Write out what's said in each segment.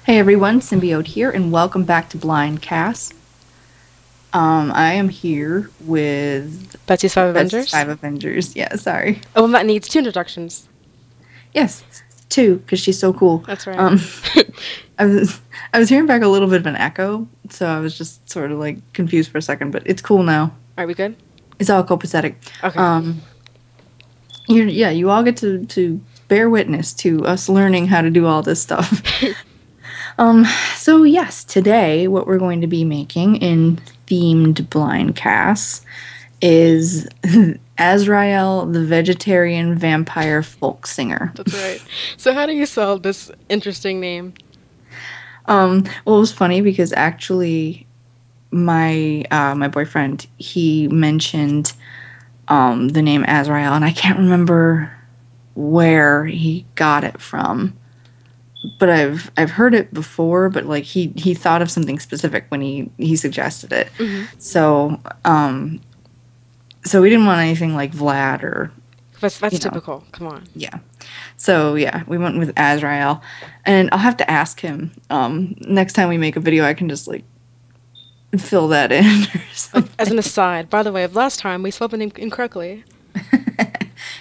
Hey everyone, Symbiote here, and welcome back to Blind Cast. I am here with Betsy's Five Betsy's Avengers? Five Avengers. Yeah, sorry. Oh, well, that needs two introductions. Yes, two, because she's so cool. That's right. Um, I was hearing back a little bit of an echo, so I was just sort of like confused for a second, but it's cool now. Are we good? It's all copacetic. Okay. You all get to bear witness to us learning how to do all this stuff. So yes, today what we're going to be making in themed blind casts is Azrael, the vegetarian vampire folk singer. That's right. So how do you spell this interesting name? Well, it was funny because actually my boyfriend, he mentioned the name Azrael, and I can't remember where he got it from. But I've heard it before, but like he thought of something specific when he suggested it. Mm-hmm. So we didn't want anything like Vlad or That's typical. Come on. yeah. So yeah, we went with Azrael, and I'll have to ask him next time we make a video. I can just like fill that in or something. As an aside, by the way, last time we spelled the name incorrectly.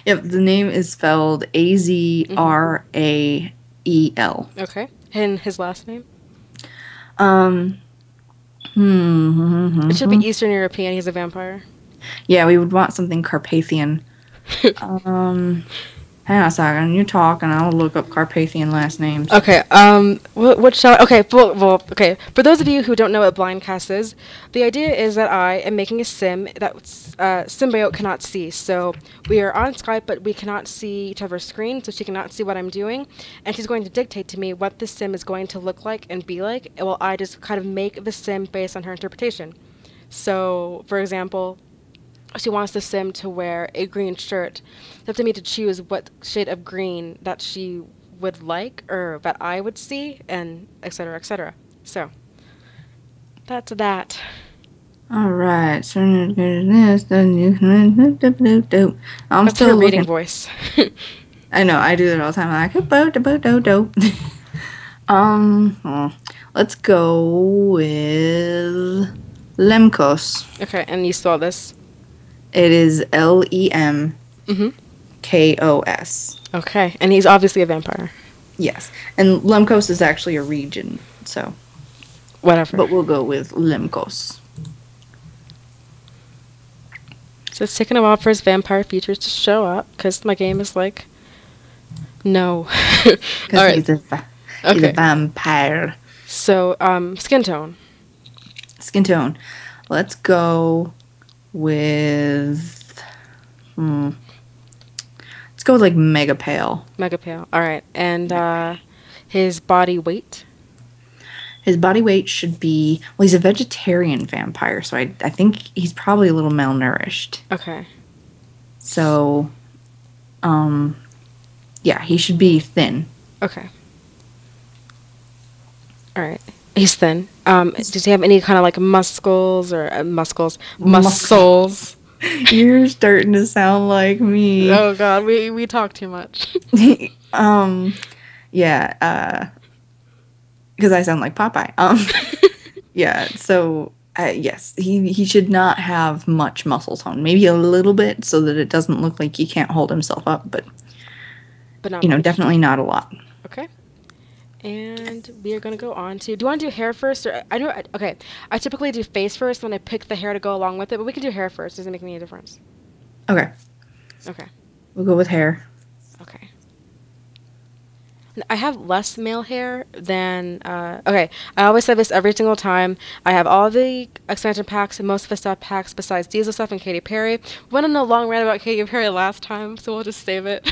Yep, the name is spelled Azrael. Okay. And his last name? Um. It should be Eastern European. He's a vampire. Yeah, we would want something Carpathian. Hang on a second. You talk, and I'll look up Carpathian last names. Okay. What shall? Okay. Okay. For those of you who don't know what blindcast is, the idea is that I am making a sim that Symbiote cannot see. So we are on Skype, but we cannot see each other's screen, so she cannot see what I'm doing, and she's going to dictate to me what the sim is going to look like and be like. While I just kind of make the sim based on her interpretation. So, for example, she wants the sim to wear a green shirt. It's up to me to choose what shade of green that she would like or that I would see, and etc. etc. So that's that. All right. So I'm That's still her reading looking. voice. I know. I do that all the time. I'm like let's go with Lemkos. Okay, and you saw this. It is Lemkos. Mm-hmm. Okay, and he's obviously a vampire. Yes, and Lemkos is actually a region, so Whatever. but we'll go with Lemkos. So it's taking a while for his vampire features to show up because my game is like, no. Because he's a vampire. So skin tone. Skin tone. Let's go with let's go with like mega pale. Mega pale. All right, and his body weight. His body weight should be, well, he's a vegetarian vampire, so I think he's probably a little malnourished. Okay. So yeah, he should be thin. Okay. All right. He's thin. Does he have any kind of like muscles or muscles? You're starting to sound like me. Oh God, we talk too much. Yeah, because I sound like Popeye. Yeah, so yes, he should not have much muscle tone. Maybe a little bit, so that it doesn't look like he can't hold himself up. But not you know, much. definitely not a lot. Okay. And we are gonna go on to. Do you want to do hair first, or I know? Okay, I typically do face first when I pick the hair to go along with it, but we can do hair first. Doesn't make any difference. Okay, Okay. we'll go with hair. Okay. I have less male hair than, okay, I always say this every single time. I have all the expansion packs and most of the stuff packs besides Diesel stuff and Katy Perry. Went on a long rant about Katy Perry last time, so we'll just save it.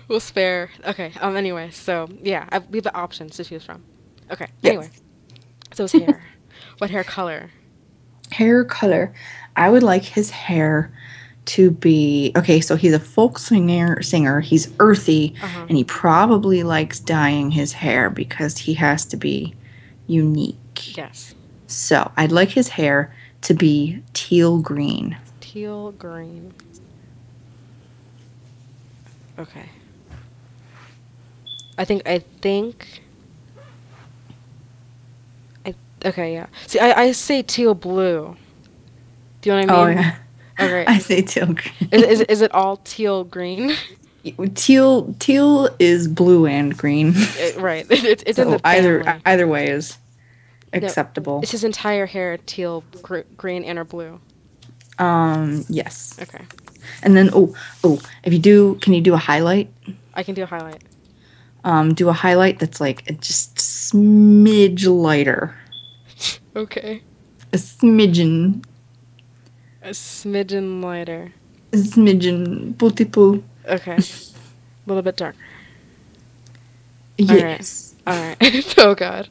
We'll spare. Okay, anyway, so, yeah, we have the options to choose from. Okay, anyway. Yes. So his hair. What hair color? Hair color. I would like his hair to be, okay, so he's a folk singer. He's earthy, and he probably likes dyeing his hair because he has to be unique. Yes. So I'd like his hair to be teal green. Teal green. Okay. I think Okay, yeah. See, I say teal blue. Do you know what I Oh mean? yeah, Okay. I say teal green. Is it all teal green? Teal is blue and green, Right. It's in the so family. either way is No, acceptable. it's his entire hair teal, green, and or blue. Yes. Okay. And then if you do, can you do a highlight? I can do a highlight. Do a highlight that's like just smidge lighter, Okay. a smidgen, A smidgen lighter. a smidgen, petit. Okay. A little bit darker. All right. Yes. All right. Oh God.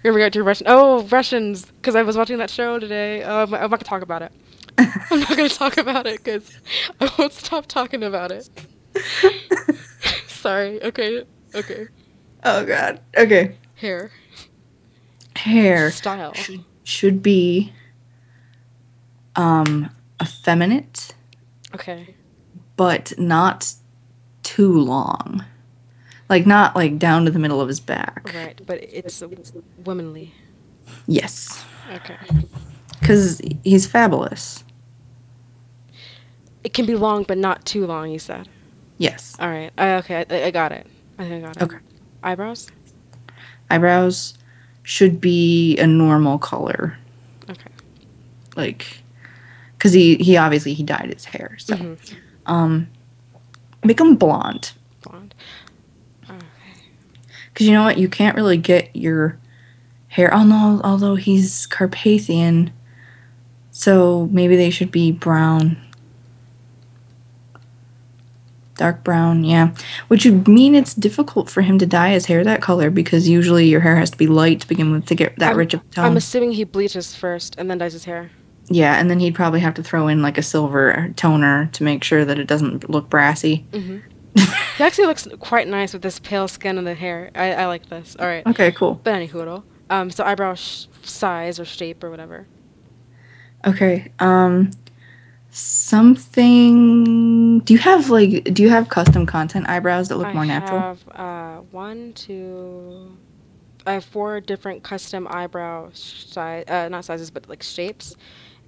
We're gonna go to Russian. Oh, Russians. Because I was watching that show today. I'm not gonna talk about it. I'm not gonna talk about it because I won't stop talking about it. Sorry. Okay. Okay. Oh God. Okay. Hair. Hair Style. should be effeminate, Okay. but not too long. Like not like down to the middle of his back. Right. But it's womanly. Yes. Okay. Because he's fabulous. It can be long, but not too long. You said. Yes. All right. Okay. I got it. I think I got it. Okay. Eyebrows. Eyebrows should be a normal color. Okay. Like, because he obviously he dyed his hair, so make them blonde. Blonde. Okay. Because you know what, you can't really get your hair. Oh no, although he's Carpathian, so maybe they should be brown. Dark brown, yeah. Which would mean it's difficult for him to dye his hair that color because usually your hair has to be light to begin with to get that rich of a tone. I'm assuming he bleaches first and then dyes his hair. Yeah, and then he'd probably have to throw in like a silver toner to make sure that it doesn't look brassy. Mm-hmm. He actually looks quite nice with this pale skin and the hair. I like this. All right. Okay, cool. But anywho, so eyebrow size or shape or whatever. Okay. Something. Do you have custom content eyebrows that look more natural? I have 4 different custom eyebrow size, not sizes, but like shapes,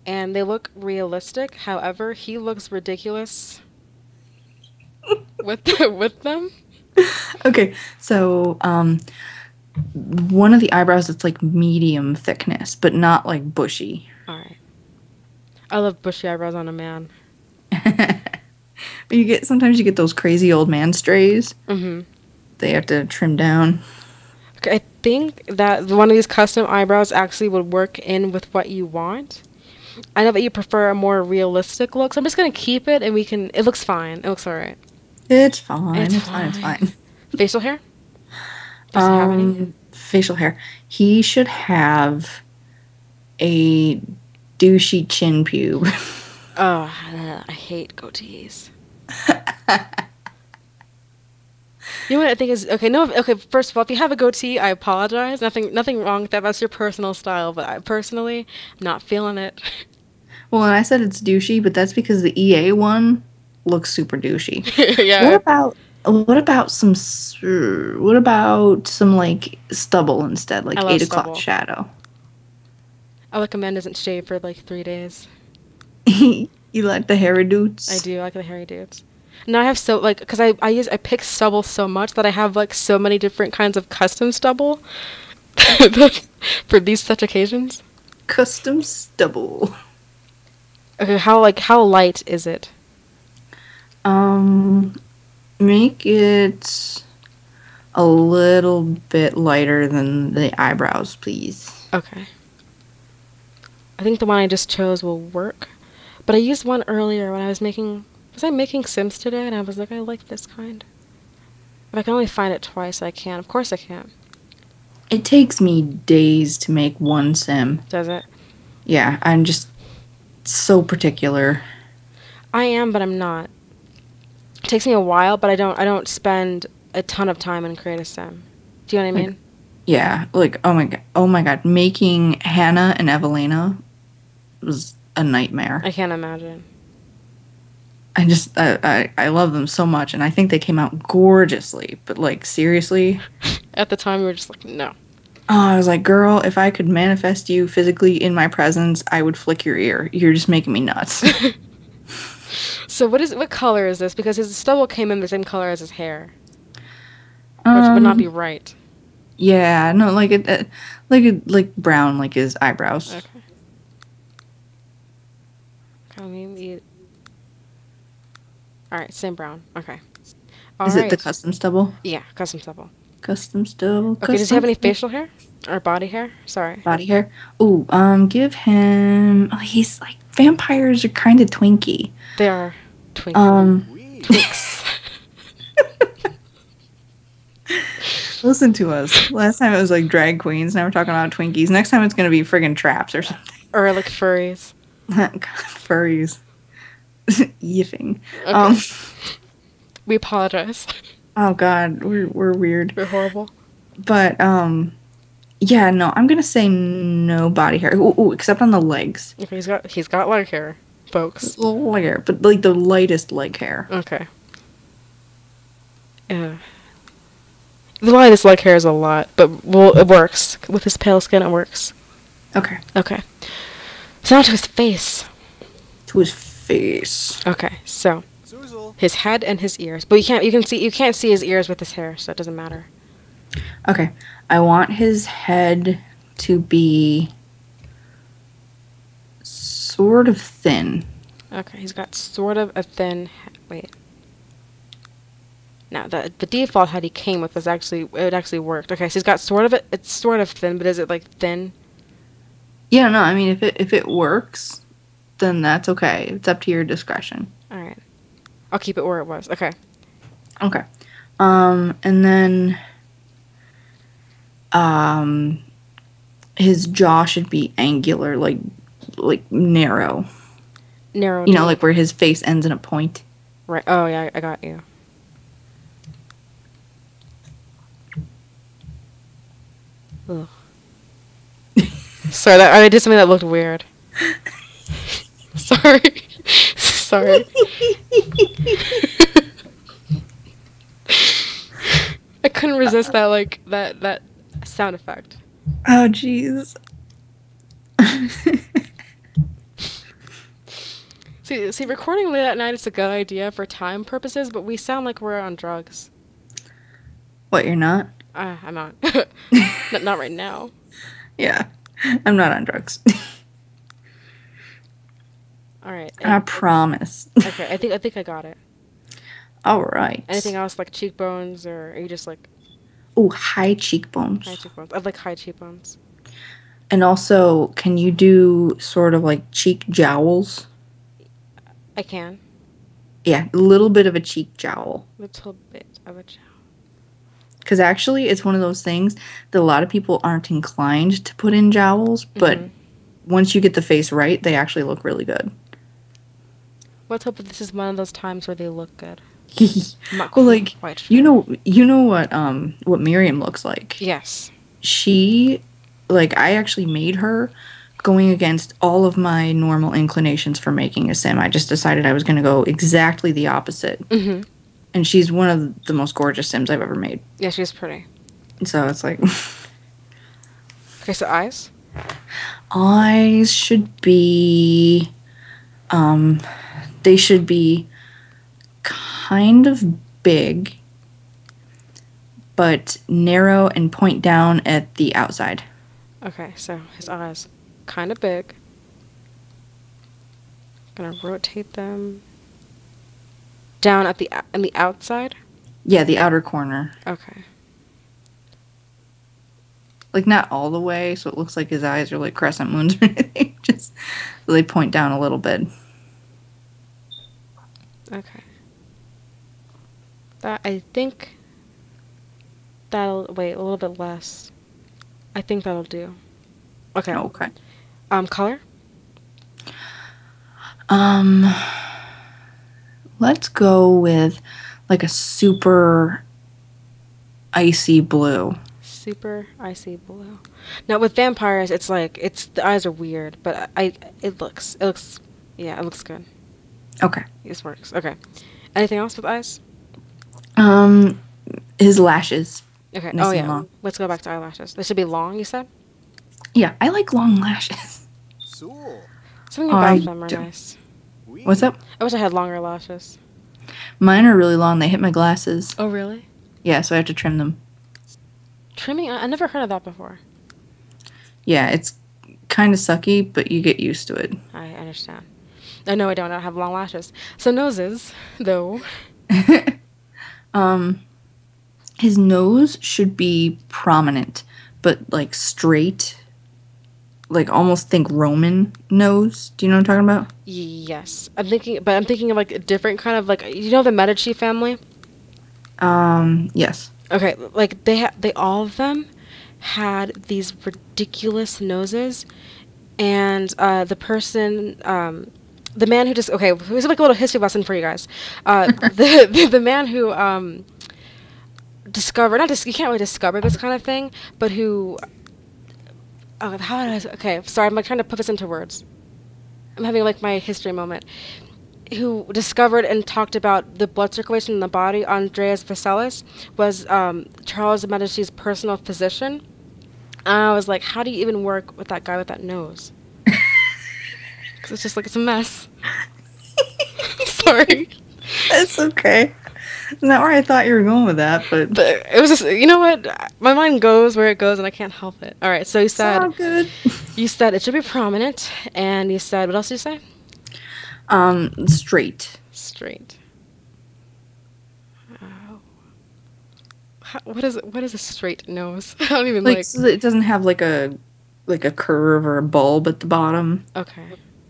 and they look realistic. However, he looks ridiculous with them. Okay, so one of the eyebrows that's like medium thickness, but not like bushy. All right. I love bushy eyebrows on a man. Sometimes you get those crazy old man strays. Mm-hmm. They have to trim down. Okay, I think that one of these custom eyebrows actually would work in with what you want. I know that you prefer a more realistic look, so I'm just gonna keep it, and it looks fine. It looks all right. It's fine. It's fine. Facial hair? Does he have any? Facial hair. He should have a douchey chin pube. Oh, I hate goatees. You know what I think is okay? No, okay. First of all, if you have a goatee, I apologize. Nothing wrong with that. That's your personal style. But I personally, am not feeling it. Well, and I said it's douchey, but that's because the EA one looks super douchey. Yeah. What about some like stubble instead, like I love 8 o'clock stubble. shadow? I like a man doesn't shave for like 3 days. You like the hairy dudes? I do. I like the hairy dudes. Now I have because I pick stubble so much that I have like so many different kinds of custom stubble for these such occasions. Custom stubble. Okay, how light is it? Make it a little bit lighter than the eyebrows, please. Okay. I think the one I just chose will work. But I used one earlier when I was making Sims today, and I was like, I like this kind. If I can only find it twice, I can. Of course I can. It takes me days to make one sim. Does it? Yeah, I'm just so particular. I am, but I'm not. It takes me a while, but I don't spend a ton of time in create a sim. Do you know what I mean? Yeah, like oh my god, making Hannah and Evelina was a nightmare. I can't imagine. I love them so much, and I think they came out gorgeously. But like seriously, At the time, we were just like, no. Oh, I was like, girl, if I could manifest you physically in my presence, I would flick your ear. You're just making me nuts. So what color is this? Because his stubble came in the same color as his hair, which would not be Um, right. yeah, no, like brown, like his eyebrows. Okay. Maybe. All right, same brown. Okay. All Is it the right. custom stubble? Yeah, custom stubble. Custom stubble, Okay, does he have custom any stubble. facial hair or body hair? Sorry. Body hair. Ooh, give him. Oh, he's like vampires are kind of twinky. They are Um, twinks. listen to us. Last time it was like drag queens. Now we're talking about Twinkies. Next time it's gonna be friggin' traps or something. Or like furries. God, furries. Yiffing. Okay. We apologize. Oh God, we're weird. We're horrible. But yeah, no, I'm gonna say no body hair. Ooh, except on the legs. Okay, he's got leg hair, folks. Leg hair, but like the lightest leg hair. Okay. Yeah. The lightest leg hair is a lot, but well, it works. With his pale skin, it works. Okay. Okay. So now to his face. To his face. Okay, so his head and his ears, but you can't see his ears with his hair, so it doesn't matter. Okay. I want his head to be sort of thin. Okay, he's got sort of a thin head. Wait. Now the default head he came with it actually worked. Okay, so he's got it's sort of thin, but is it like thin? Yeah, no, I mean if it works, then that's okay. It's up to your discretion. All right. I'll keep it where it was. Okay. Okay. And then his jaw should be angular, like narrow. Narrow. You know, like where his face ends in a point. Right. Oh yeah, I got you. Ugh. Sorry, I did something that looked weird. Sorry. Sorry. I couldn't resist that sound effect. Oh jeez. See, recording late at night is a good idea for time purposes, but we sound like we're on drugs. What, you're not? I'm not. Not right now. Yeah. I'm not on drugs. All right. I promise. Okay, I think I got it. All right. Anything else like cheekbones, or are you just like Oh, high cheekbones. high cheekbones? I like high cheekbones. And also, can you do sort of like cheek jowls? I can. Yeah, a little bit of a cheek jowl. Little bit of a jowl. Because actually, it's one of those things that a lot of people aren't inclined to put in jowls, but once you get the face right, they actually look really good. Let's hope that this is one of those times where they look good. Well, like you know what Miriam looks like. Yes. She, like, I actually made her going against all of my normal inclinations for making a sim. I just decided I was going to go exactly the opposite. Mm-hmm. And she's one of the most gorgeous sims I've ever made. Yeah, she's pretty. So it's like... Okay, so eyes? Eyes should be... they should be kind of big, but narrow and point down at the outside. Okay, so his eyes kind of big. Gonna rotate them down at on the outside. Yeah, the outer corner. Okay. Like, not all the way, so it looks like his eyes are like crescent moons or anything. Just they point down a little bit. Okay. I think that'll wait a little bit less. I think that'll do. Okay. Okay. Color? Let's go with like a super icy blue. Super icy blue. Now with vampires, it's like the eyes are weird, but it looks good. Okay. This works. Okay. Anything else with eyes? His lashes. Okay. Nice Oh and yeah. long. Let's go back to eyelashes. They should be long. You said. Yeah, I like long lashes. Sewell. Something about I them are do. nice. What's We. up? I wish I had longer lashes. Mine are really long. They hit my glasses. Oh really? Yeah, so I have to trim them. Trimming? I never heard of that before. Yeah, it's kind of sucky, but you get used to it. I understand. Oh, no, I don't. I have long lashes. So noses, though. His nose should be prominent, but like straight. Like almost think Roman nose. Do you know what I'm talking about? Yes, I'm thinking of like a different kind of like the Medici family. Yes. Okay, like they all of them had these ridiculous noses, and the man who just here's like a little history lesson for you guys. The man who discovered you can't really discover this kind of thing, but who okay, sorry, I'm like trying to put this into words. I'm having like my history moment. Who discovered and talked about the blood circulation in the body, Andreas Vesalius, was Charles de Medici's personal physician. And I was like, how do you even work with that guy with that nose? Because it's just like, it's a mess. Sorry. It's okay. Not where I thought you were going with that, but It was just, you know what? My mind goes where it goes, and I can't help it. All right, so it's all good. you said it should be prominent, and you said, what else did you say? Straight. Straight. What is a straight nose? I don't even like. So that it doesn't have like a curve or a bulb at the bottom, Okay.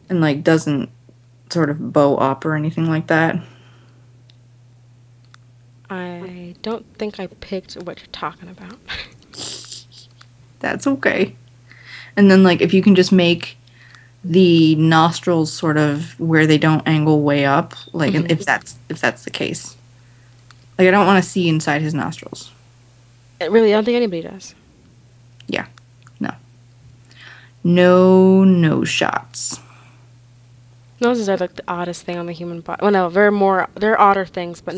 and like doesn't sort of bow up or anything like that. I don't think I picked what you're talking about. That's okay. And then like if you can just make the nostrils sort of where they don't angle way up, like if that's the case. Like I don't want to see inside his nostrils. Really, I don't think anybody does. Yeah. No nose shots. Noses are like the oddest thing on the human body. Well, no, they're odder things, but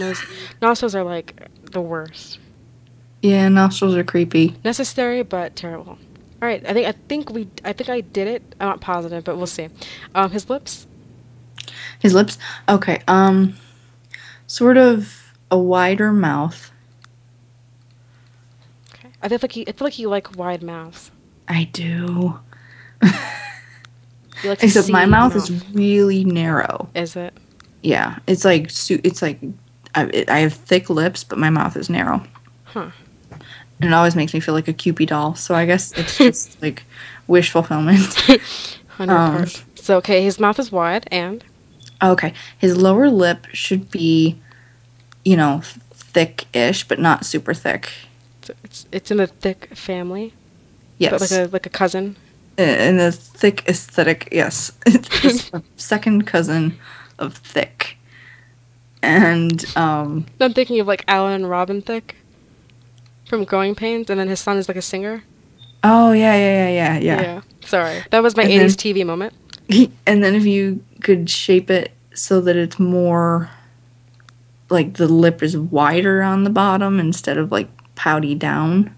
nostrils are like the worst. Yeah, nostrils are creepy. Necessary, but terrible. All right, I think I did it. I'm not positive, but we'll see. His lips. His lips? Okay. Sort of a wider mouth. Okay. I feel like you like wide mouths. I do. You like to Except see my mouth mouth. is really narrow. Is it? Yeah, it's like I have thick lips, but my mouth is narrow. Huh. And it always makes me feel like a Cupid doll. So I guess it's just like wish fulfillment. 100%. So okay, his mouth is wide and. Okay, his lower lip should be, thick-ish, but not super thick. So it's in the thick family. Yes. But like a cousin. In the thick aesthetic, yes. It's a second cousin of thick. And, I'm thinking of like Alan and Robin Thicke from Growing Pains, and then his son is like a singer. oh, yeah. Sorry. That was my And 80s then- TV moment. And then if you could shape it so that it's more, like the lip is wider on the bottom instead of like pouty down.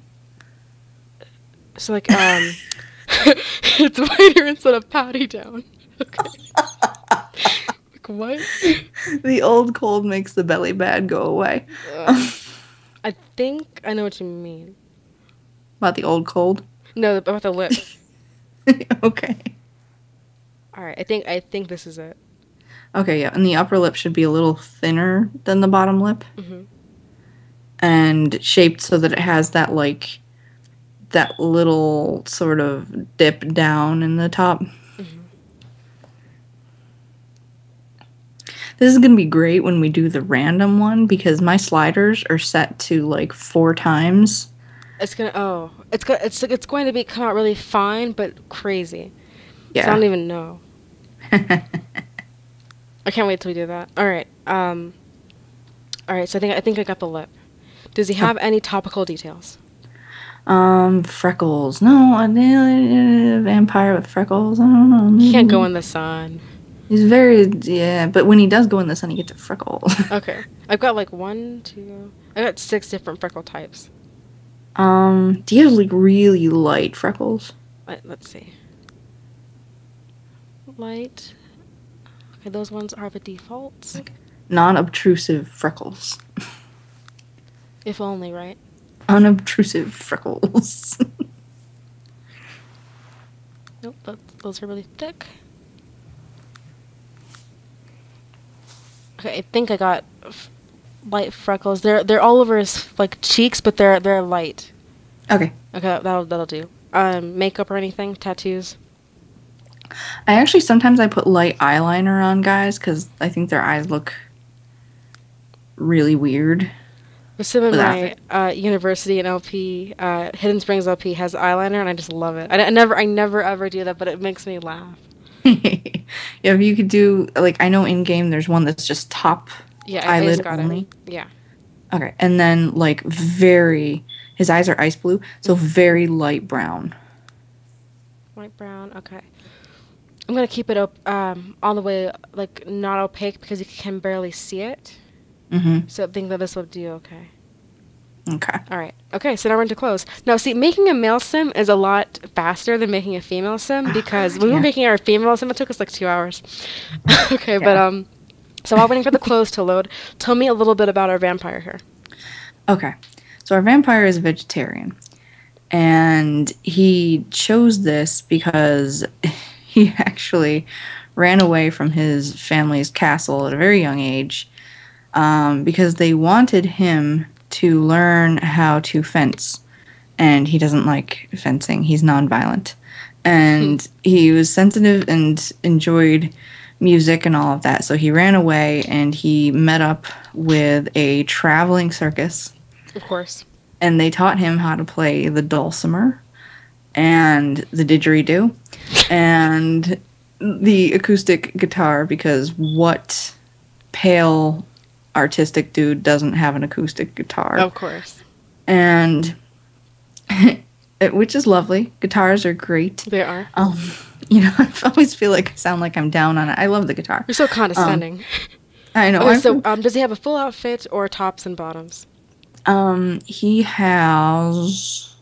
So like it's wider instead of pouty down. Okay. Like what? The old cold makes the belly bad go away. I think I know what you mean. About the old cold? No, about the lip. Okay. All right, I think this is it. Okay, yeah. And the upper lip should be a little thinner than the bottom lip. Mm-hmm. And shaped so that it has that little sort of dip down in the top. Mm-hmm. This is going to be great when we do the random one because my sliders are set to like 4 times. It's going to be come out really fine but crazy. Yeah. So I don't even know. I can't wait till we do that. All right. All right. So I think I got the lip. Does he have any topical details? Freckles. No, a vampire with freckles. I don't know. He can't go in the sun. He's but when he does go in the sun, he gets a freckle. Okay. I've got like I got 6 different freckle types. Do you have like really light freckles? Let's see. Light. Okay, those ones are the defaults. Like non-obtrusive freckles. If only, right? Unobtrusive freckles. Nope, those are really thick. Okay, I think I got light freckles. They're all over his like cheeks, but they're light. Okay. Okay, that'll do. Makeup or anything? Tattoos? I actually sometimes I put light eyeliner on guys because I think their eyes look really weird. Sim in without my university and LP, Hidden Springs LP has eyeliner, and I just love it. I never ever do that, but it makes me laugh. Yeah, if you could do like I know in game there's one that's just top Yeah, I just eyelid got only. it. Yeah. Okay, and then like his eyes are ice blue, so very light brown. Light brown. Okay. I'm gonna keep it up all the way like not opaque because you can barely see it. Mm-hmm. So I think that this will do okay. Okay. All right. Okay, so now we're into clothes. Now, see, making a male sim is a lot faster than making a female sim because when we were making our female sim, it took us like 2 hours. Okay, Yeah. but so while waiting for the clothes to load, tell me a little bit about our vampire here. Okay. So our vampire is a vegetarian. And he chose this because he actually ran away from his family's castle at a very young age because they wanted him to learn how to fence. And he doesn't like fencing. He's nonviolent. And he was sensitive and enjoyed music and all of that. So he ran away and he met up with a traveling circus. Of course. And they taught him how to play the dulcimer and the didgeridoo and the acoustic guitar because what pale artistic dude doesn't have an acoustic guitar? Of course. And which is lovely. Guitars are great. They are. I always feel like I sound like I'm down on it. I love the guitar. You're so condescending. I know. Okay, so does he have a full outfit or tops and bottoms? He has.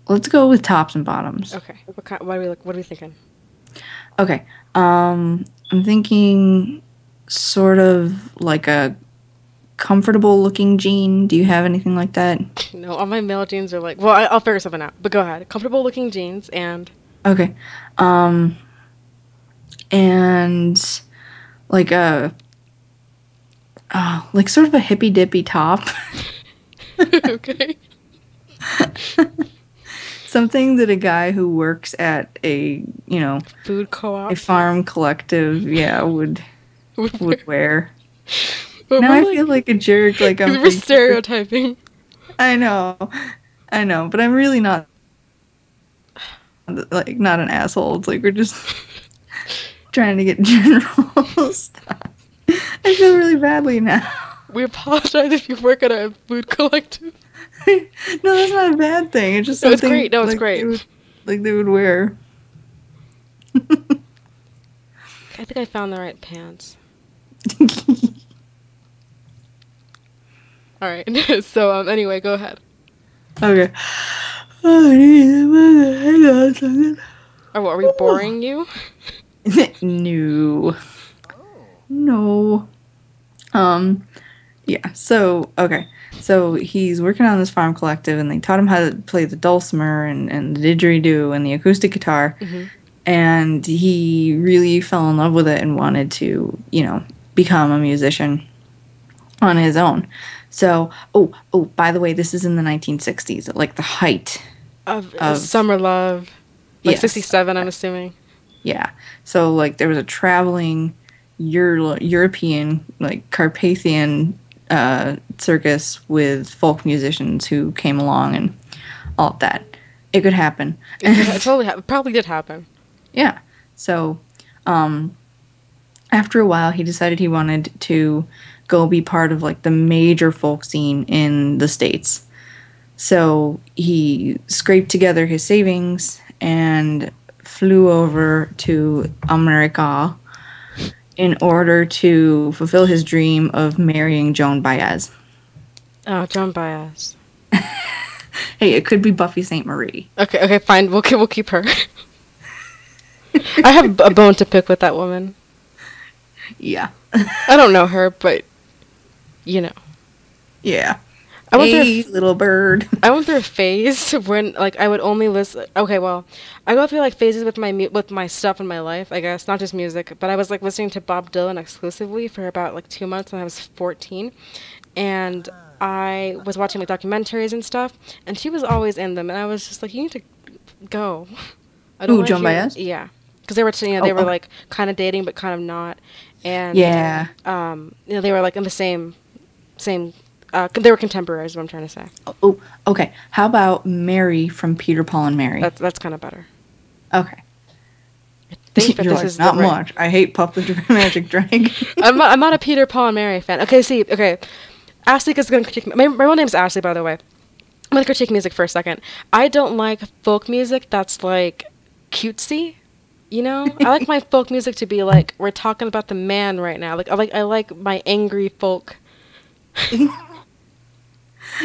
Let's go with tops and bottoms. Okay. What are we thinking? Okay. I'm thinking sort of like a comfortable looking jean. Do you have anything like that? No, all my male jeans are like. Well, I'll figure something out. But go ahead. Comfortable looking jeans and. Okay. And like like sort of a hippy dippy top. Okay. Something that a guy who works at a, food co-op, a farm collective, would wear. But Now I feel like a jerk, like I'm we're stereotyping. I know, but I'm really not not an asshole. It's like we're just trying to get general stuff. I feel really badly now. We apologize if you work at a food collective. No, that's not a bad thing. It's just No, it's something. great. No, it's like, great. They would wear. I think I found the right pants. All right. So anyway, go ahead. Okay. Hang on a second. Oh, what, are we boring you? No. No. Yeah, so, okay. So he's working on this farm collective, and they taught him how to play the dulcimer and the didgeridoo and the acoustic guitar. Mm-hmm. And he really fell in love with it and wanted to, become a musician on his own. So, by the way, this is in the 1960s, like the height of Summer Love. Like yes. 67, I'm assuming. Yeah. So, like, there was a traveling European, like, Carpathian circus with folk musicians who came along and all of that. It could happen. It probably did happen. Yeah. So, after a while, he decided he wanted to go be part of, like, the major folk scene in the States. So, he scraped together his savings and flew over to America in order to fulfill his dream of marrying Joan Baez. Oh, Joan Baez. Hey, it could be Buffy St. Marie. Okay, fine. We'll keep her. I have a bone to pick with that woman. Yeah. I don't know her, but you know. Yeah. I went Hey, through little bird. I went through a phase when like I would only listen. Okay, well, I go through like phases with my stuff in my life. I guess not just music, but I was like listening to Bob Dylan exclusively for about like 2 months when I was 14, and I was watching like documentaries and stuff, and she was always in them, and I was just like, you need to go. I don't Ooh, like Joan your- Baez? Yeah, because they were they were Okay. like kind of dating but kind of not, and Yeah. they were like in the same. They were contemporaries. Is what I'm trying to say. Oh, okay. How about Mary from Peter, Paul, and Mary? That's kind of better. Okay. I think that You're this like, is not the right. much. I hate Puff the Magic Dragon. I'm not a Peter, Paul, and Mary fan. Okay. Ashley is going to critique. My real name's Ashley, by the way. I'm going to critique music for a second. I don't like folk music that's like cutesy. You know, I like my folk music to be like we're talking about the man right now. Like I like my angry folk.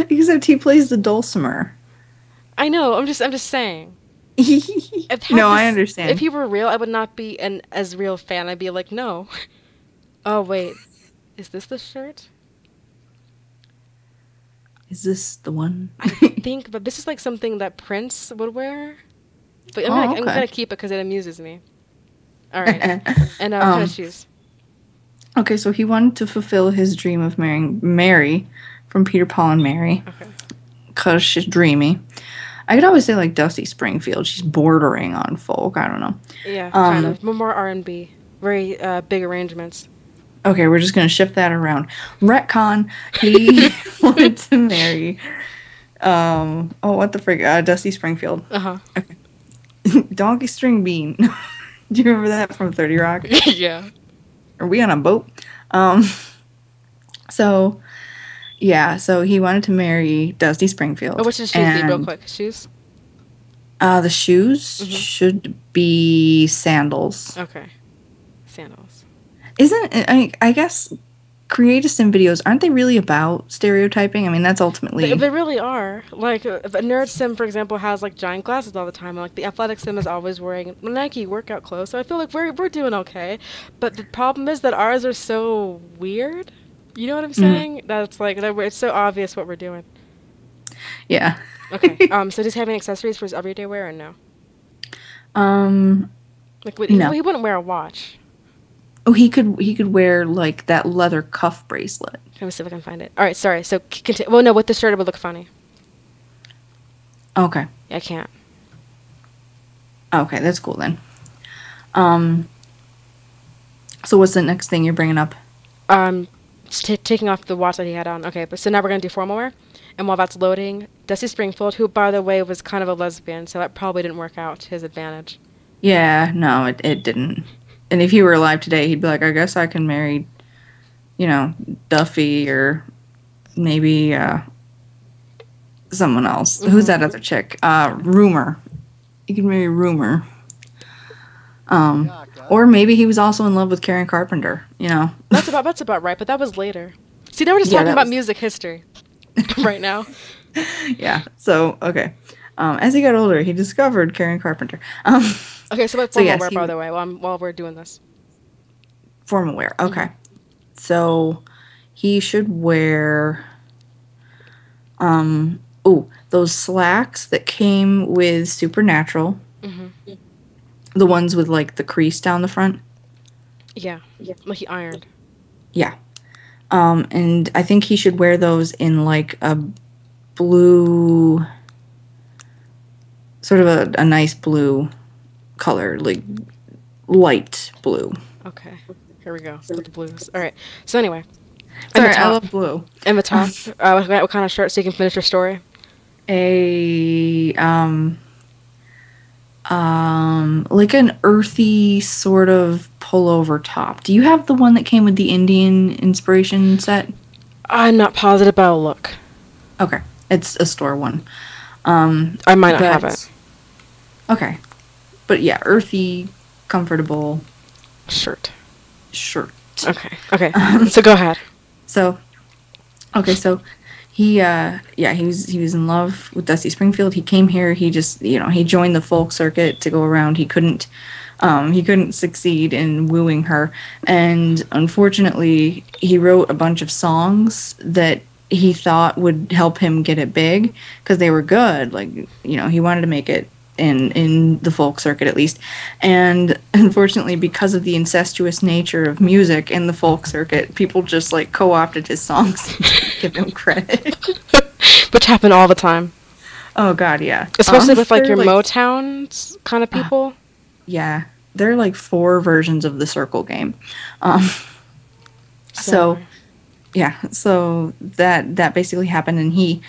Except he plays the dulcimer. I know. I'm just saying. No, I understand. If he were real, I would not be an Azrael fan. I'd be like, no. Oh wait, is this the shirt? Is this the one? I think, but this is like something that Prince would wear. But I'm okay. gonna keep it because it amuses me. All right, and what kind of shoes? Okay, so he wanted to fulfill his dream of marrying Mary from Peter, Paul, and Mary. Okay. Because she's dreamy. I could always say like Dusty Springfield. She's bordering on folk. I don't know. Yeah, kind of more R&B, very big arrangements. Okay, we're just gonna shift that around. Retcon. He wanted to marry. What the frig? Dusty Springfield. Uh-huh. Okay. Donkey String Bean. Do you remember that from 30 Rock? Yeah. Are we on a boat? So he wanted to marry Dusty Springfield. Oh, what's his shoes be, real quick? Shoes? The shoes should be sandals. Okay. Sandals. Isn't it, I guess creative sim videos, aren't they really about stereotyping? I mean, that's ultimately... They really are. Like, a nerd sim, for example, has, like, giant glasses all the time. Like, the athletic sim is always wearing Nike workout clothes. So I feel like we're doing okay. But the problem is that ours are so weird. You know what I'm saying? That's, like, it's so obvious what we're doing. Yeah. Okay. So does he have any accessories for his everyday wear or no? Like, No. He wouldn't wear a watch. Oh, he could wear, like, that leather cuff bracelet. Let me see if I can find it. All right, sorry. So, well, no, with the shirt, it would look funny. Okay. I can't. Okay, that's cool then. So what's the next thing you're bringing up? Taking off the watch that he had on. Okay, but so now we're going to do formal wear. And while that's loading, Dusty Springfield, who, by the way, was kind of a lesbian, so that probably didn't work out to his advantage. Yeah, no, it didn't. And if he were alive today, he'd be like, I guess I can marry, Duffy or maybe someone else. Who's that other chick? Rumor. He could marry Rumor. Or maybe he was also in love with Karen Carpenter, That's about right, but that was later. See, now we're just talking about music history right now. Yeah, so, okay. As he got older, he discovered Karen Carpenter. Okay, so what's formal wear, by the way, while we're doing this? Formal wear, okay. So, he should wear, those slacks that came with Supernatural. The ones with, like, the crease down the front. Yeah, like he ironed. Yeah. And I think he should wear those in, like, a blue, sort of a nice blue color, like light blue. Okay, here we go with the blues. All right, so anyway. Sorry, I love blue. And the top, what kind of shirt so you can finish your story? Like an earthy sort of pullover top. Do you have the one that came with the Indian inspiration set? I'm not positive, but I'll look. Okay, it's a store one. I might not have it. Okay, but yeah, earthy, comfortable shirt. shirt. Okay. Okay. So go ahead. So, okay, so he was in love with Dusty Springfield. He came here. He just, he joined the folk circuit to go around. He couldn't succeed in wooing her, and unfortunately, he wrote a bunch of songs that he thought would help him get it big because they were good. Like, he wanted to make it in the folk circuit at least. And unfortunately, because of the incestuous nature of music in the folk circuit, people just like co-opted his songs to give him credit. Which happen all the time. Oh god, yeah. Especially with like your Motown kind of people. Yeah. They're like 4 versions of the circle game. So yeah, so that basically happened, and he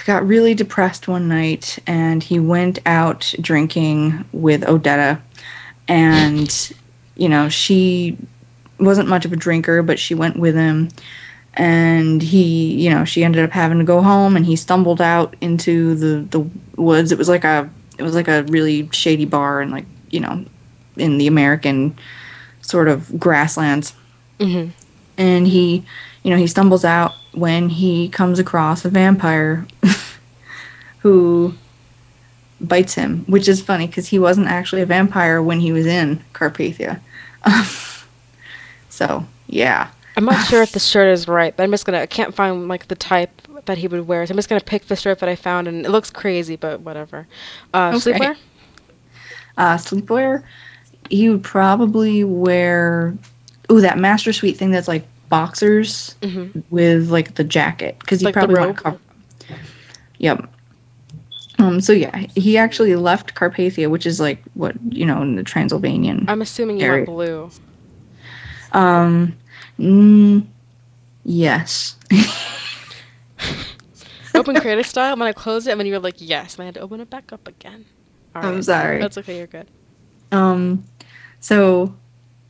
got really depressed one night, and he went out drinking with Odetta, and she wasn't much of a drinker, but she went with him, and she ended up having to go home, and he stumbled out into the woods. It was like a really shady bar, and like in the American sort of grasslands. Mm-hmm. And he stumbles out when he comes across a vampire who bites him, which is funny because he wasn't actually a vampire when he was in Carpathia. So, yeah. I'm not sure if the shirt is right, but I can't find like the type that he would wear, so I'm just going to pick the shirt that I found, and it looks crazy, but whatever. Okay. Sleepwear? Sleepwear, he would probably wear that Master Suite thing that's like boxers with like the jacket, because he like probably want to cover. Yep. So yeah, he actually left Carpathia, which is like what in the Transylvanian. I'm assuming you went blue. Yes. Open creative style. When I closed it, and then you were like, yes, and I had to open it back up again. All right. I'm sorry. That's okay. You're good. So,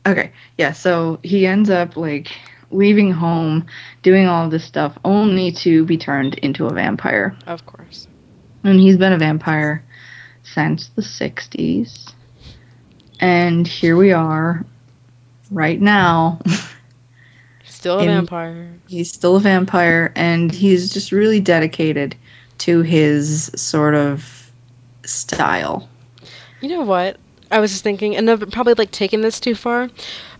okay, yeah. So he ends up like leaving home, doing all of this stuff, only to be turned into a vampire. Of course. And he's been a vampire since the 60s. And here we are, right now. Still a vampire. He's still a vampire, and he's just really dedicated to his sort of style. You know what? I was just thinking, and I'm probably like taking this too far,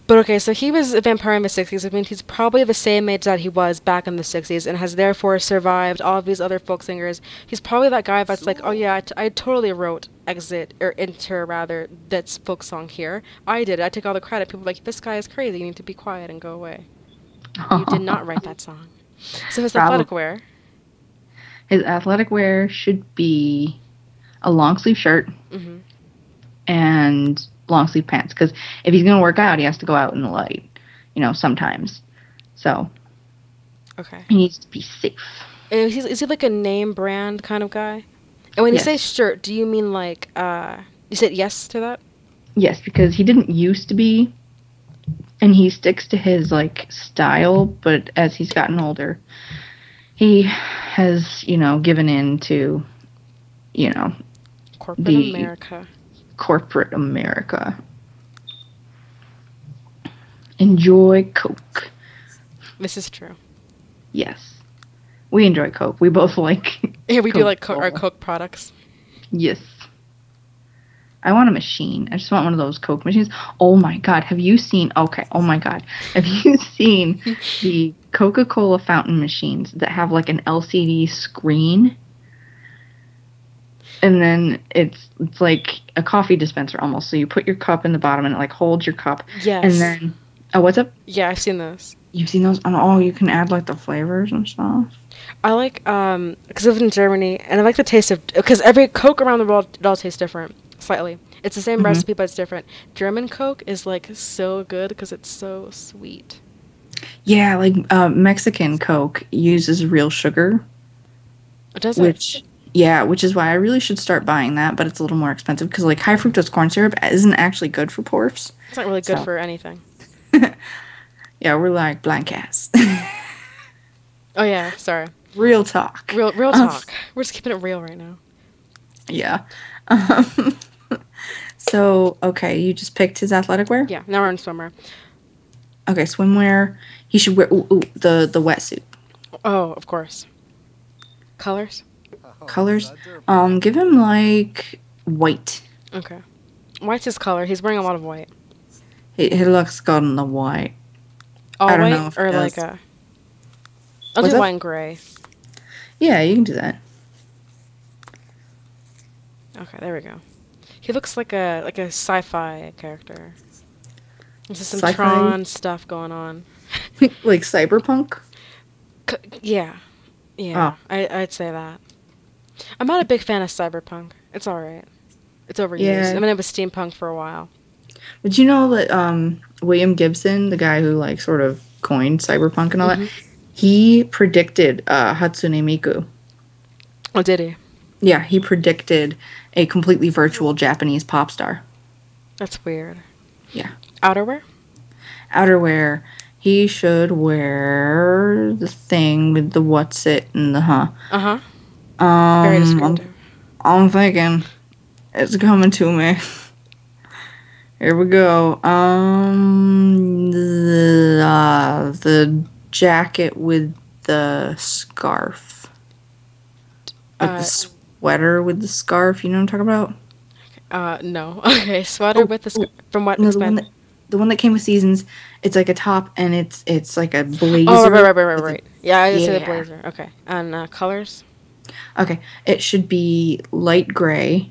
but okay, so he was a vampire in the 60s. I mean, he's probably the same age that he was back in the 60s and has therefore survived all of these other folk singers. He's probably that guy that's like, oh yeah, I totally wrote Enter rather, that's folk song here. I did it. I take all the credit. People are like, this guy is crazy. You need to be quiet and go away. You did not write that song. So his athletic wear? His athletic wear should be a long sleeve shirt. Mm-hmm. And long sleeve pants, because if he's going to work out, he has to go out in the light, sometimes. So, okay, he needs to be safe. And is he like a name brand kind of guy? And when you say shirt, do you mean like, you said yes to that? Yes, because he didn't used to be, and he sticks to his like style, but as he's gotten older, he has, given in to, corporate America. Enjoy Coke. This is true. Yes. We enjoy Coke. We both like Yeah, we do like our Coke products. Yes. I want a machine. I just want one of those Coke machines. Oh my god, have you seen... Okay, oh my god. Have you seen the Coca-Cola fountain machines that have like an LCD screen? And then it's like a coffee dispenser almost. So you put your cup in the bottom and it like holds your cup. Yes. And then... Oh, what's up? Yeah, I've seen those. You've seen those? Oh, you can add like the flavors and stuff. I like, because I live in Germany, and I like the taste of... Because every Coke around the world, it all tastes different. Slightly. It's the same recipe, but it's different. German Coke is like so good because it's so sweet. Yeah, like Mexican Coke uses real sugar. Does it? Yeah, which is why I really should start buying that, but it's a little more expensive because like high fructose corn syrup isn't actually good for porfs. It's not really good for anything. Yeah, we're like blank ass. Oh yeah, sorry. Real talk. Real talk. We're just keeping it real right now. Yeah. So, okay, you just picked his athletic wear? Yeah, now we're in swimwear. Okay, swimwear. He should wear the wetsuit. Oh, of course. Colors? Colors. Give him like white. Okay. White's his color. He's wearing a lot of white. He looks good in the white. All I don't white know if or it like does. a. I'll What's do that? white and gray. Yeah, you can do that. Okay, there we go. He looks like a sci-fi character. There's just some Sci-fi? Tron stuff going on. Like cyberpunk. Yeah, yeah, Oh. I'd say that. I'm not a big fan of cyberpunk. It's all right. It's overused. Yeah. I mean, it was steampunk for a while. But you know that William Gibson, the guy who like sort of coined cyberpunk and all that, he predicted Hatsune Miku. Oh, did he? Yeah, he predicted a completely virtual Japanese pop star. That's weird. Yeah. Outerwear? Outerwear. He should wear the thing with the what's it and the huh. Uh-huh. Very I'm, descriptive. I'm thinking it's coming to me. Here we go. The jacket with the scarf. Like the sweater with the scarf. You know what I'm talking about? No. Okay, sweater with the from what? No, Explain. the one that came with seasons. It's like a top and it's like a blazer. Oh, right. Yeah, I just said the Yeah. blazer. Okay. And colors? Okay, it should be light gray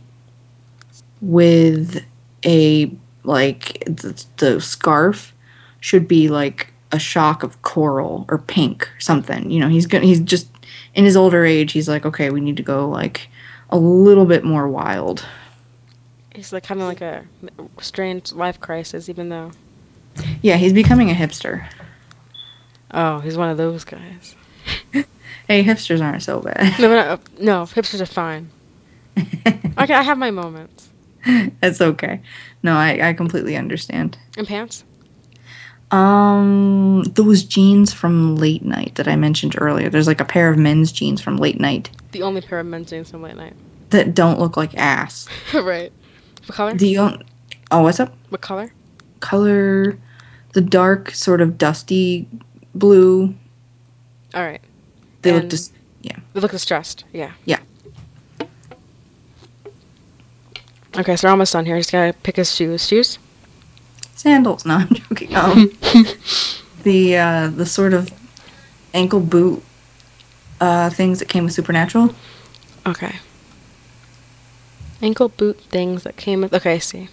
with a like the scarf should be like a shock of coral or pink or something. You know, he's just in his older age. He's like, okay, we need to go like a little bit more wild. He's like having like a strange life crisis, even though. Yeah, he's becoming a hipster. Oh, he's one of those guys. Hey, hipsters aren't so bad. No, hipsters are fine. Okay, I have my moments. That's okay. No, I completely understand. And pants? Those jeans from Late Night that I mentioned earlier. There's like a pair of men's jeans from Late Night The only pair of men's jeans from Late Night. that don't look like ass. Right. What color? Oh, what's up? What color? Color, the dark sort of dusty blue. All right. They look And just, yeah. They look distressed. Yeah. Yeah. Okay, so we're almost done here. Just gotta pick his shoes. Shoes? Sandals. No, I'm joking. The sort of ankle boot things that came with Supernatural. Okay. Ankle boot things that came with. Okay, I see.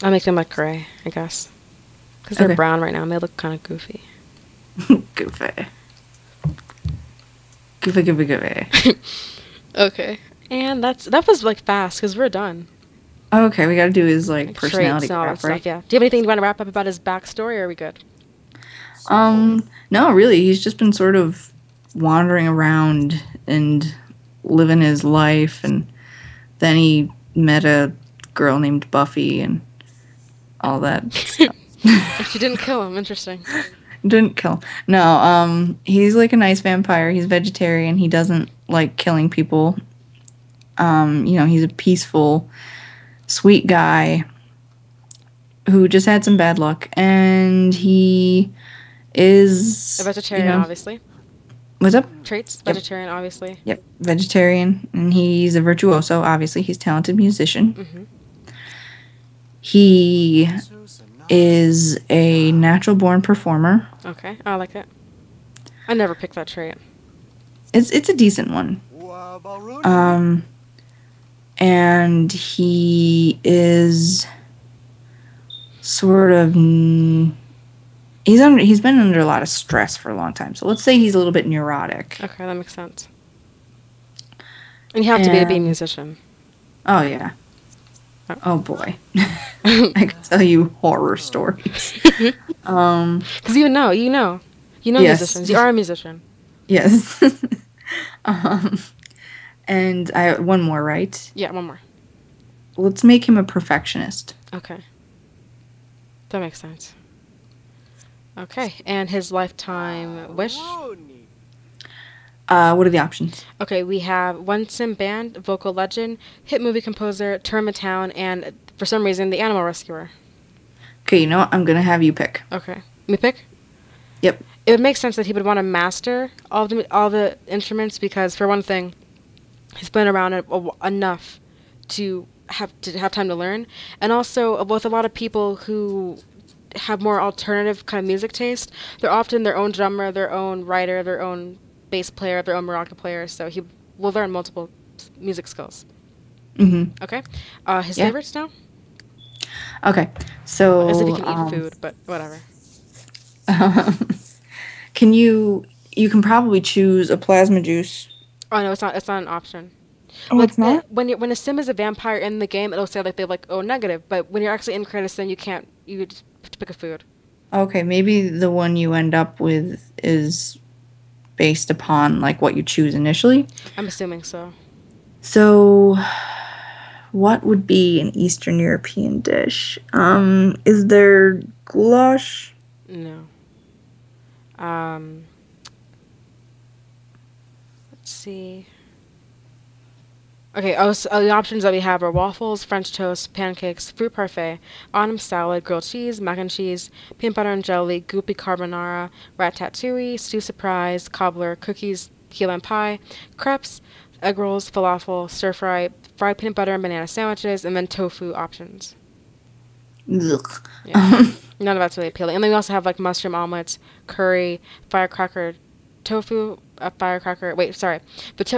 I'll make them like gray, I guess. Because they're Okay. brown right now and they look kind of goofy. Goofy. Goofy. Okay. And that was like fast because we're done. Okay, we gotta do his like Like, personality traits and all crap, that right? stuff, yeah. Do you have anything you want to wrap up about his backstory or are we good? No, really, he's just been sort of wandering around and living his life, and then he met a girl named Buffy and all that stuff. She didn't kill him. Interesting. Didn't kill him. No, he's like a nice vampire. He's vegetarian. He doesn't like killing people. He's a peaceful, sweet guy who just had some bad luck, and he is A vegetarian, obviously. What's up? Traits? Yep. Vegetarian, obviously. Yep, vegetarian, and he's a virtuoso. Obviously, he's a talented musician. Mm-hmm. He is a natural-born performer. Okay, I like it. I never picked that trait. It's a decent one. And he is sort of he's been under a lot of stress for a long time. So let's say he's a little bit neurotic. Okay, that makes sense. And you have to be a musician. Oh yeah. Oh boy. I can tell you horror stories. Because you know Yes. musicians. You are a musician. Yes. And I one more, right? Yeah, one more. Let's make him a perfectionist. Okay. That makes sense. Okay, and his lifetime wish? What are the options? Okay, we have one sim band, vocal legend, hit movie composer, term of town, and for some reason, the animal rescuer. Okay, you know what? I'm gonna have you pick. Okay. Me pick? Yep. It would make sense that he would want to master all the instruments because, for one thing, he's been around enough to have time to learn, and also with a lot of people who have more alternative kind of music taste, they're often their own drummer, their own writer, their own bass player, their own maraca player. So he will learn multiple music skills. Mm-hmm. Okay. His Yeah. favorites now? Okay. So As if he can eat food, but whatever. you can probably choose a plasma juice. Oh no, it's not. It's not an option. Oh, it's not? When a sim is a vampire in the game, it'll say like they're like negative. But when you're actually in credits, then you can't. You just pick a food. Okay, maybe the one you end up with is based upon like what you choose initially. I'm assuming so. So, what would be an Eastern European dish? Is there goulash? No. Let's see. Okay, the options that we have are waffles, French toast, pancakes, fruit parfait, autumn salad, grilled cheese, mac and cheese, peanut butter and jelly, goopy carbonara, ratatouille, stew surprise, cobbler, cookies, key lime pie, crepes, egg rolls, falafel, stir fry, fried peanut butter and banana sandwiches, and then tofu options. Ugh. Yeah. None of that's really appealing. And then we also have like mushroom omelets, curry, firecracker, tofu,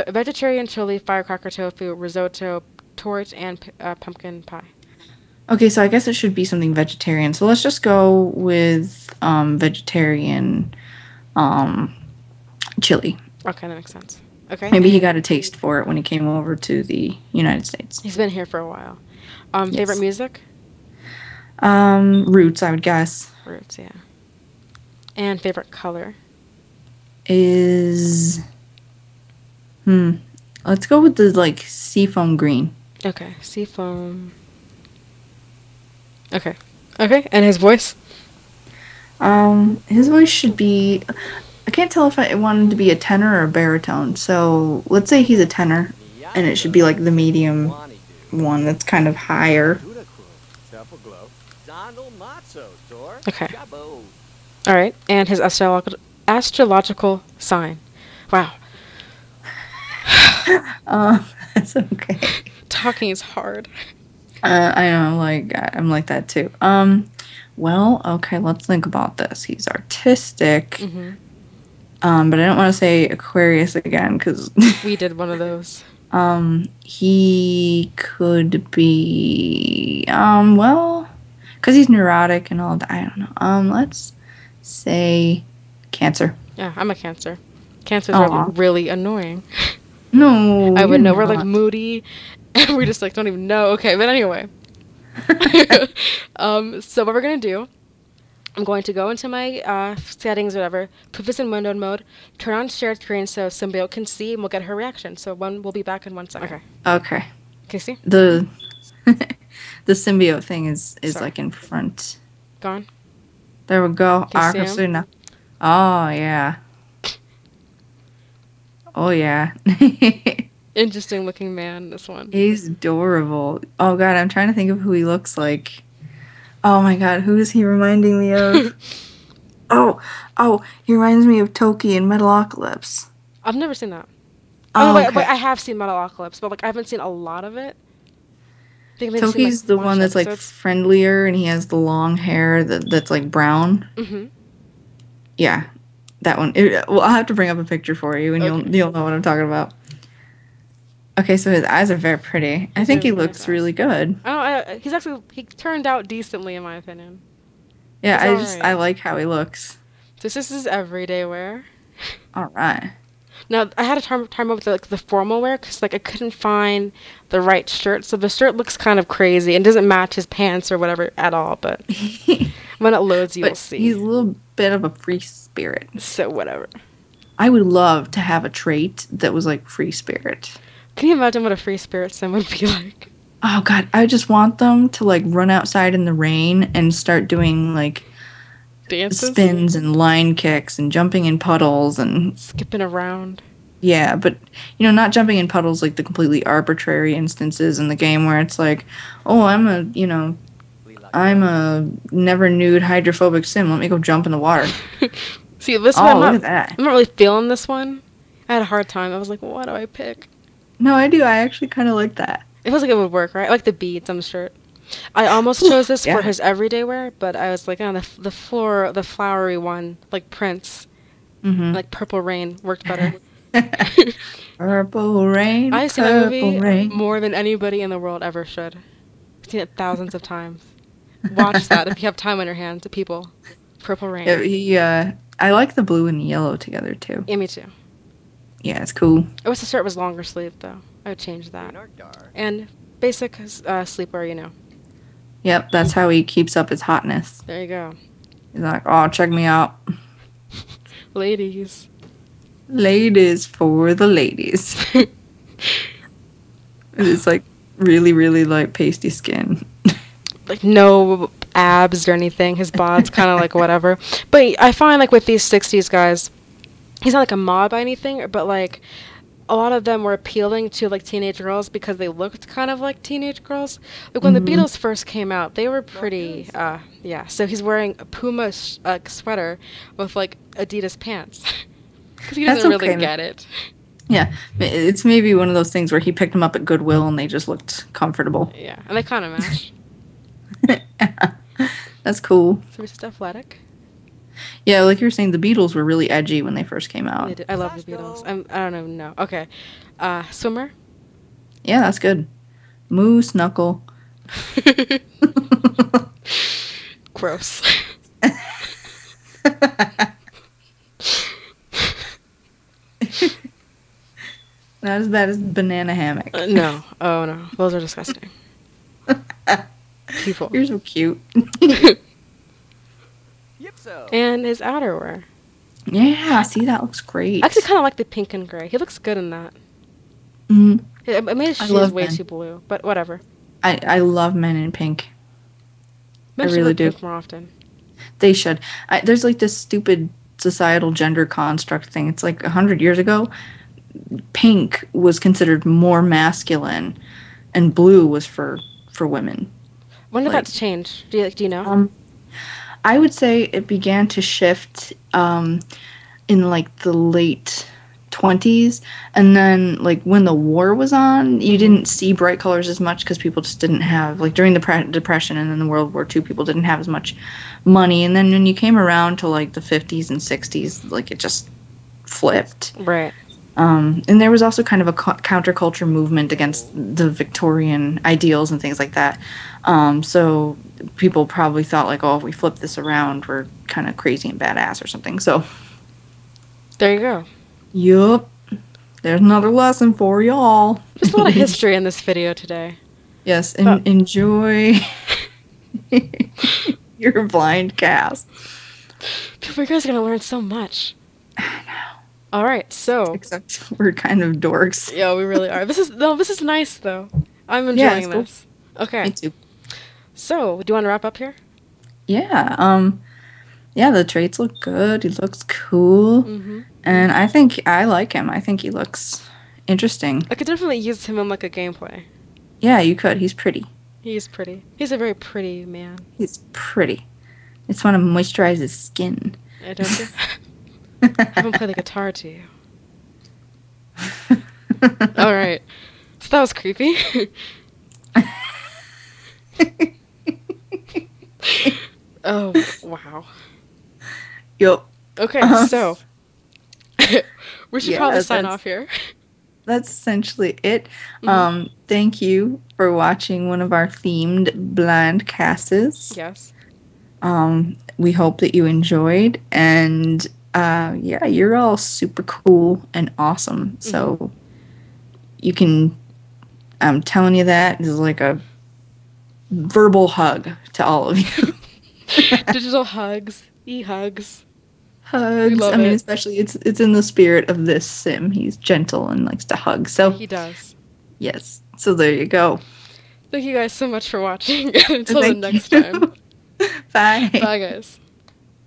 vegetarian chili, firecracker tofu, risotto, torte, and pumpkin pie. Okay, so I guess it should be something vegetarian. So let's just go with vegetarian chili. Okay, that makes sense. Okay. Maybe he got a taste for it when he came over to the United States. He's been here for a while. Yes. Favorite music? Roots, I would guess. Roots, yeah. And favorite color? Is let's go with the like seafoam green. Okay, seafoam. Okay. And his voice? His voice should be, I can't tell if I want him to be a tenor or a baritone. So let's say he's a tenor, and it should be like the medium one that's kind of higher. Okay. All right, and his astrological sign. Wow. That's okay. Talking is hard. I know, like I'm like that too. Well, okay, let's think about this. He's artistic. Mm-hmm. But I don't want to say Aquarius again because we did one of those. He could be well, because he's neurotic and all that. I don't know. Let's say Cancer. Yeah, I'm a Cancer. Cancers are really annoing. No, I would know. We're like moody, and we just like don't even know. Okay, but anyway. So what we're gonna do? I'm going to go into my settings, or whatever. Put this in windowed mode. Turn on shared screen so Symbiote can see, and we'll get her reaction. So we'll be back in 1 second. Okay. Can you see? The Symbiote thing is like in front. Gone. There we go. Can you see him? Oh yeah. Oh yeah. Interesting looking man, this one. He's adorable. Oh god, I'm trying to think of who he looks like. Oh my god, who is he reminding me of? oh, he reminds me of Toki in Metalocalypse. I've never seen that. Okay. Wait, I have seen Metalocalypse, but like I haven't seen a lot of it. Toki's the one that's like friendlier, and he has the long hair that's like brown. Mm-hmm. Yeah, that one. Well, I'll have to bring up a picture for you, and you'll know what I'm talking about. Okay, so his eyes are very pretty. I think he looks really good. Oh, he turned out decently in my opinion. Yeah, I like how he looks. So this is everyday wear. All right. Now I had a time with the formal wear because like I couldn't find the right shirt. So the shirt looks kind of crazy and doesn't match his pants or whatever at all. But when it loads, you'll see. He's a little bit of a free spirit. So whatever. I would love to have a trait that was like free spirit. Can you imagine what a free spirit sim would be like? Oh god, I just want them to like run outside in the rain and start doing like dances, spins and line kicks and jumping in puddles and skipping around. Yeah, but not jumping in puddles like the completely arbitrary instances in the game where it's like, oh, I'm a I'm a never nude hydrophobic sim. Let me go jump in the water. See, this Oh, one, look at that. I'm not really feeling this one. I had a hard time. I was like, what do I pick? No, I do. I actually kind of like that. It feels like it would work, right? I like the beads on the shirt. I almost chose this Yeah. for his everyday wear, but I was like, oh, the flowery one, like Prince, Mm-hmm. like Purple Rain, worked better. Purple rain, I've seen that purple movie rain. more than anybody in the world ever should. I've seen it thousands of times. Watch that if you have time on your hands, people. Purple Rain. Yeah, I like the blue and the yellow together too. Yeah, me too. Yeah, it's cool. I wish the shirt was longer sleeve though. I would change that. And basic sleepwear, you know. Yep, that's how he keeps up his hotness. There you go. He's like, oh, check me out. Ladies. Ladies for the ladies. It's like really, really like pasty skin. Like no abs or anything. His bod's kind of like whatever. But I find like with these 60s guys, he's not like a mod by anything, but like a lot of them were appealing to like teenage girls because they looked kind of like teenage girls. Like when the Beatles first came out, they were pretty, yeah. So he's wearing a Puma sweater with like Adidas pants. Because he doesn't really get it. Yeah, it's maybe one of those things where he picked them up at Goodwill and they just looked comfortable. Yeah, and they kind of match. That's cool. So he's just athletic. Yeah, like you were saying, the Beatles were really edgy when they first came out. I love the Beatles. I don't even know. Okay. Swimmer? Yeah, that's good. Moose knuckle. Gross. Not as bad as banana hammock. No. Oh, no. Those are disgusting. People. You're so cute. And his outerwear. Yeah, see, that looks great. I actually kind of like the pink and gray. He looks good in that. Mm-hmm. It made his shoes way too blue, but whatever. I love men in pink. Men I really do. Pink more often. They should. There's like this stupid societal gender construct thing. It's like 100 years ago, pink was considered more masculine, and blue was for women. When did that change? Do you know? I would say it began to shift in like the late 20s, and then like when the war was on, you didn't see bright colors as much because people just didn't have, like during the Depression and then the World War II, people didn't have as much money, and then when you came around to like the 50s and 60s, like it just flipped. Right. And there was also kind of a counterculture movement against the Victorian ideals and things like that. So people probably thought like, oh, if we flip this around, we're kind of crazy and badass or something. So there you go. Yup. There's another lesson for y'all. Just a lot of history in this video today. Yes, enjoy your blind cast. You guys are going to learn so much. I know. All right, so except we're kind of dorks. Yeah, we really are. This is nice though. I'm enjoying this. Cool. Okay. Me too. So, do you want to wrap up here? Yeah. Yeah, the traits look good. He looks cool. Mm-hmm. And I think I like him. I think he looks interesting. I could definitely use him in like a gameplay. Yeah, you could. He's pretty. He's pretty. He's a very pretty man. He's pretty. I just want to moisturize his skin. I don't have him play the guitar to you. All right. So that was creepy. Oh, wow. Yup. Okay, so we should probably sign off here. That's essentially it. Mm-hmm. Thank you for watching one of our themed blind casts. Yes. We hope that you enjoyed, and yeah, you're all super cool and awesome. Mm-hmm. So you can, I'm telling you that is like a verbal hug to all of you. Digital hugs, e-hugs. Hugs. I mean, especially it's in the spirit of this sim. He's gentle and likes to hug. So he does. Yes. So there you go. Thank you guys so much for watching. Until the next time. Bye. Bye, guys.